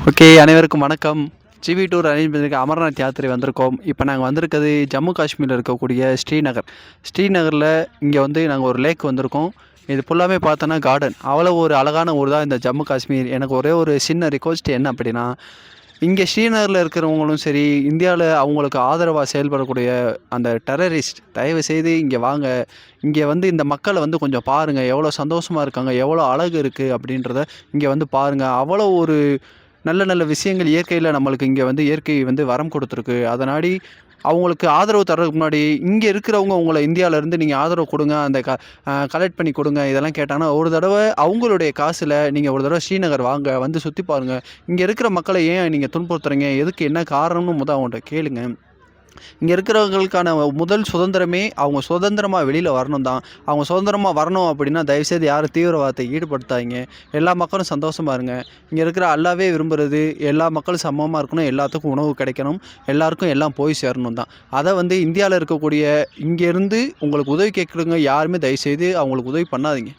Okay, அனைவருக்கும் வணக்கம். GV tour arrange பண்ணியிருக்க அமர்நாத் யாத்திரை வந்திருக்கோம். இப்போ நாங்கள் வந்திருக்கிறது ஜம்மு காஷ்மீரில் இருக்கக்கூடிய ஸ்ரீநகர். ஸ்ரீநகரில் இங்கே வந்து நாங்கள் ஒரு லேக் வந்திருக்கோம். இது ஃபுல்லாமே பார்த்தோன்னா கார்டன். அவ்வளோ ஒரு அழகான ஊர் தான் இந்த ஜம்மு காஷ்மீர். எனக்கு ஒரே ஒரு சின்ன ரிக்வஸ்ட் என்ன அப்படின்னா, இங்கே ஸ்ரீநகரில் இருக்கிறவங்களும் சரி, இந்தியாவில் அவங்களுக்கு ஆதரவாக செயல்படக்கூடிய அந்த டெரரிஸ்ட் தயவுசெய்து இங்கே வாங்க. இங்கே வந்து இந்த மக்களை வந்து கொஞ்சம் பாருங்கள், எவ்வளோ சந்தோஷமாக இருக்காங்க, எவ்வளோ அழகு இருக்குது அப்படின்றத இங்கே வந்து பாருங்கள். அவ்வளோ ஒரு நல்ல நல்ல விஷயங்கள் இயற்கையில் நம்மளுக்கு இங்கே வந்து இயற்கை வந்து வரம் கொடுத்துருக்கு. அதனாடி அவங்களுக்கு ஆதரவு தர்றதுக்கு முன்னாடி இங்கே இருக்கிறவங்க உங்களை இந்தியாவிலேருந்து நீங்கள் ஆதரவு கொடுங்க, அந்த கலெக்ட் பண்ணி கொடுங்க இதெல்லாம் கேட்டாங்கன்னா, ஒரு தடவை அவங்களுடைய காசில் நீங்கள் ஒரு தடவை ஸ்ரீநகர் வாங்க, வந்து சுற்றி பாருங்கள். இங்கே இருக்கிற மக்களை ஏன் நீங்கள் துன்புறுத்துறீங்க, எதுக்கு என்ன காரணம்னு அவங்கள்ட்ட கேளுங்க. இங்கே இருக்கிறவங்களுக்கான முதல் சுதந்திரமே அவங்க சுதந்திரமாக வெளியில் வரணும் தான். அவங்க சுதந்திரமாக வரணும் அப்படின்னா தயவுசெய்து யாரும் தீவிரவாதத்தை ஈடுபடுத்தாதீங்க. எல்லா மக்களும் சந்தோஷமாக இருங்க. இங்கே இருக்கிற அல்லாவே விரும்புகிறது எல்லா மக்களும் சமமாக இருக்கணும், எல்லாத்துக்கும் உணவு கிடைக்கணும், எல்லாருக்கும் எல்லாம் போய் சேரணும் தான். அதை வந்து இந்தியாவில் இருக்கக்கூடிய இங்கேருந்து உங்களுக்கு உதவி கேட்குறவங்க யாருமே தயவுசெய்து அவங்களுக்கு உதவி பண்ணாதீங்க.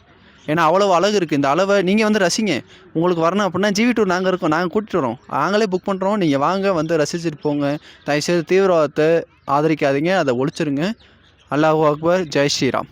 ஏன்னா அவ்வளோ அழகு இருக்குது. இந்த அளவை நீங்கள் வந்து ரசிங்க. உங்களுக்கு வரணும் அப்படின்னா ஜிவி டூர் நாங்கள் இருக்கோம், நாங்கள் கூட்டிகிட்டு வரோம், நாங்களே புக் பண்ணுறோம். நீங்கள் வாங்க, வந்து ரசிச்சுட்டு போங்க. தயவுசெய்து தீவிரவாதத்தை ஆதரிக்காதீங்க, அதை ஒழிச்சிருங்க. அல்லாஹ் அக்பர், ஜெய் ஸ்ரீராம்.